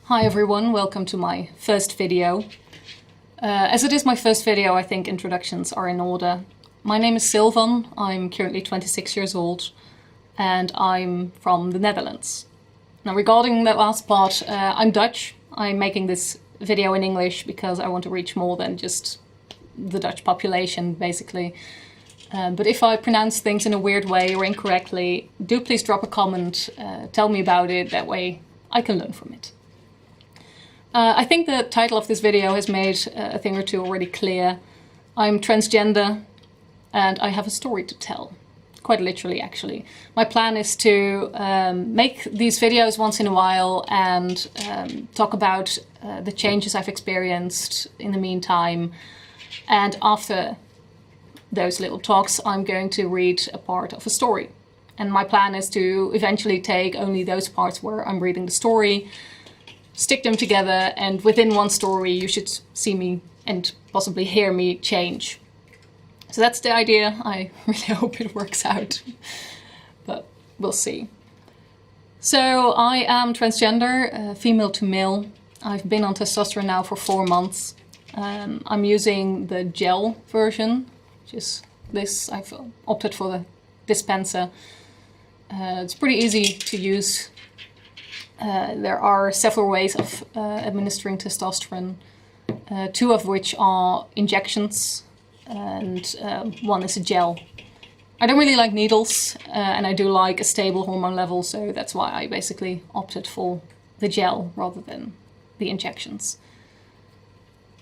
Hi everyone, welcome to my first video. As it is my first video, I think introductions are in order. My name is Sylvan, I'm currently 26 years old, and I'm from the Netherlands. Now regarding that last part, I'm Dutch. I'm making this video in English because I want to reach more than just the Dutch population, basically. But if I pronounce things in a weird way or incorrectly, do please drop a comment, tell me about it, that way I can learn from it. I think the title of this video has made a thing or two already clear. I'm transgender and I have a story to tell. Quite literally, actually. My plan is to make these videos once in a while and talk about the changes I've experienced in the meantime. And after those little talks, I'm going to read a part of a story. And my plan is to eventually take only those parts where I'm reading the story, stick them together, and within one story you should see me and possibly hear me change. So that's the idea. I really hope it works out, but we'll see. So I am transgender, female to male. I've been on testosterone now for 4 months. I'm using the gel version, which is this. I've opted for the dispenser. It's pretty easy to use. There are several ways of administering testosterone, 2 of which are injections and 1 is a gel. I don't really like needles and I do like a stable hormone level, so that's why I basically opted for the gel rather than the injections.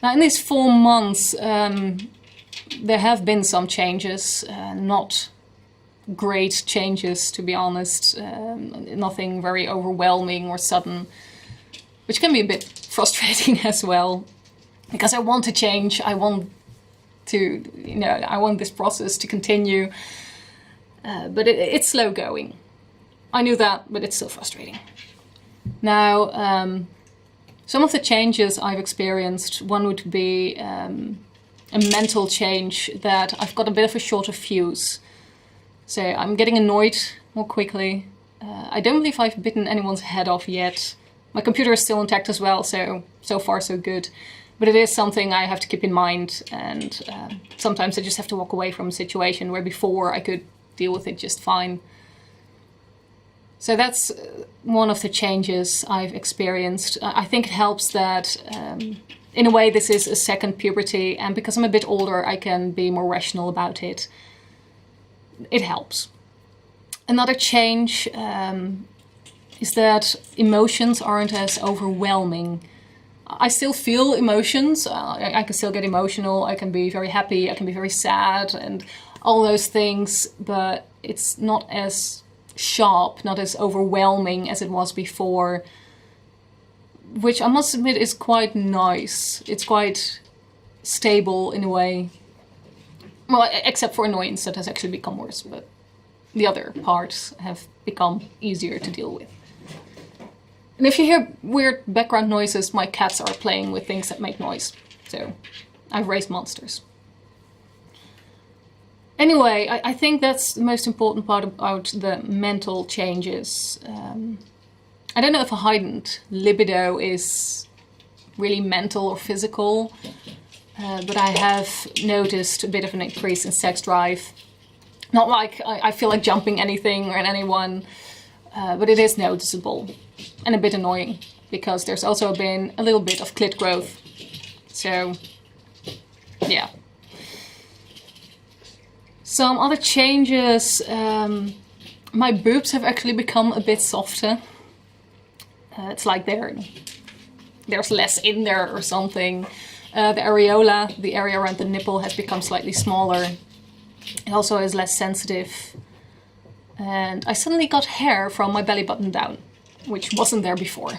Now in these 4 months there have been some changes, not great changes, to be honest. Nothing very overwhelming or sudden, which can be a bit frustrating as well, because I want to change. I want to, I want this process to continue, but it's slow going. I knew that, but it's still frustrating. Now, some of the changes I've experienced, one would be a mental change, that I've got a bit of a shorter fuse. So I'm getting annoyed more quickly. I don't believe I've bitten anyone's head off yet. My computer is still intact as well, so far so good. But it is something I have to keep in mind, and sometimes I just have to walk away from a situation where before I could deal with it just fine. So that's one of the changes I've experienced. I think it helps that in a way this is a second puberty, and because I'm a bit older I can be more rational about it. It helps. Another change is that emotions aren't as overwhelming. I still feel emotions. I can still get emotional. I can be very happy. I can be very sad and all those things, but it's not as sharp, not as overwhelming as it was before, which I must admit is quite nice. It's quite stable in a way. Well, except for annoyance, that has actually become worse, but the other parts have become easier to deal with. And if you hear weird background noises, my cats are playing with things that make noise. So I've raised monsters. Anyway, I think that's the most important part about the mental changes. I don't know if a heightened libido is really mental or physical. But I have noticed a bit of an increase in sex drive. Not like I feel like jumping anything or anyone, but it is noticeable and a bit annoying, because there's also been a little bit of clit growth. So, yeah. Some other changes. My boobs have actually become a bit softer. It's like there's less in there or something. The areola, the area around the nipple, has become slightly smaller. It also is less sensitive. And I suddenly got hair from my belly button down, which wasn't there before.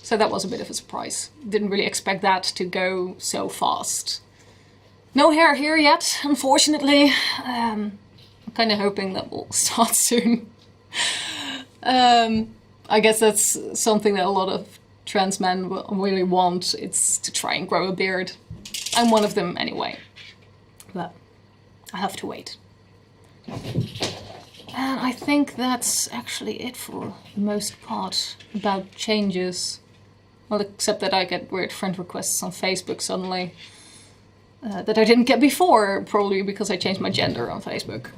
So that was a bit of a surprise. Didn't really expect that to go so fast. No hair here yet, unfortunately. I'm kind of hoping that will start soon. I guess that's something that a lot of trans men really want. It's to try and grow a beard. I'm one of them anyway, but I have to wait. And I think that's actually it for the most part about changes. Well, except that I get weird friend requests on Facebook suddenly that I didn't get before, probably because I changed my gender on Facebook.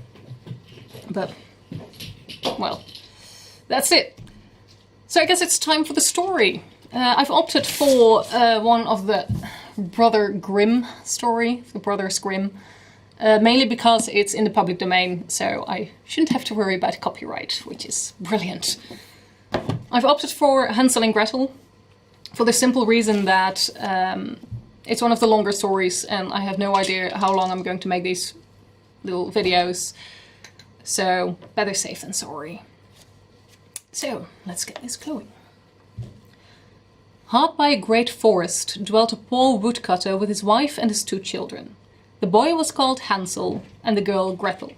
But, well, that's it. So I guess it's time for the story. I've opted for one of the Brother Grimm story, the Brothers Grimm, mainly because it's in the public domain, so I shouldn't have to worry about copyright, which is brilliant. I've opted for Hansel and Gretel for the simple reason that it's one of the longer stories and I have no idea how long I'm going to make these little videos. So, better safe than sorry. So, let's get this going. Hard by a great forest dwelt a poor woodcutter with his wife and his 2 children. The boy was called Hansel and the girl Gretel.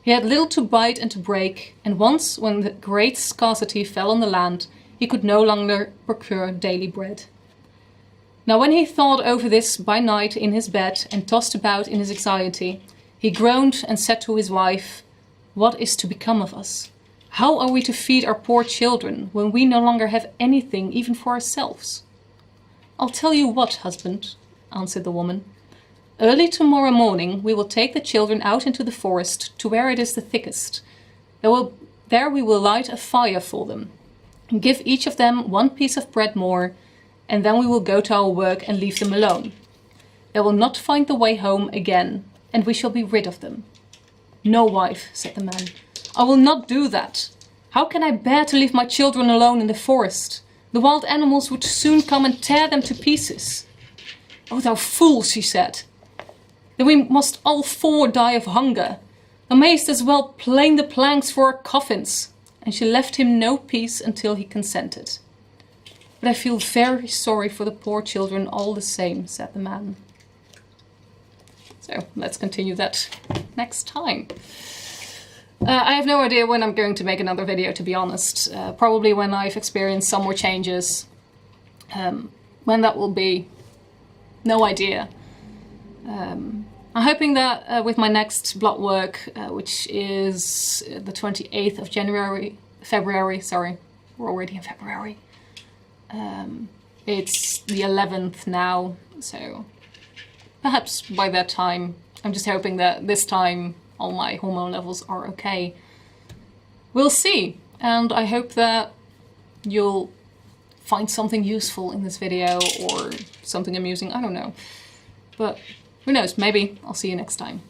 He had little to bite and to break, and once, when the great scarcity fell on the land, he could no longer procure daily bread. Now when he thought over this by night in his bed and tossed about in his anxiety, he groaned and said to his wife, "What is to become of us? How are we to feed our poor children when we no longer have anything even for ourselves?" "I'll tell you what, husband," answered the woman. "Early tomorrow morning we will take the children out into the forest to where it is the thickest. There we will light a fire for them, and give each of them 1 piece of bread more, and then we will go to our work and leave them alone. They will not find the way home again, and we shall be rid of them." "No, wife," said the man, "I will not do that. How can I bear to leave my children alone in the forest? The wild animals would soon come and tear them to pieces." "Oh, thou fool," she said. "Then we must all 4 die of hunger. Thou mayst as well plane the planks for our coffins." And she left him no peace until he consented. "But I feel very sorry for the poor children all the same," said the man. So let's continue that next time. I have no idea when I'm going to make another video, to be honest. Probably when I've experienced some more changes. When that will be, no idea. I'm hoping that with my next blog work, which is the 28th of February, sorry, we're already in February. It's the 11th now, so perhaps by that time, I'm just hoping that this time all my hormone levels are okay. We'll see, and I hope that you'll find something useful in this video or something amusing, I don't know. But who knows, maybe I'll see you next time.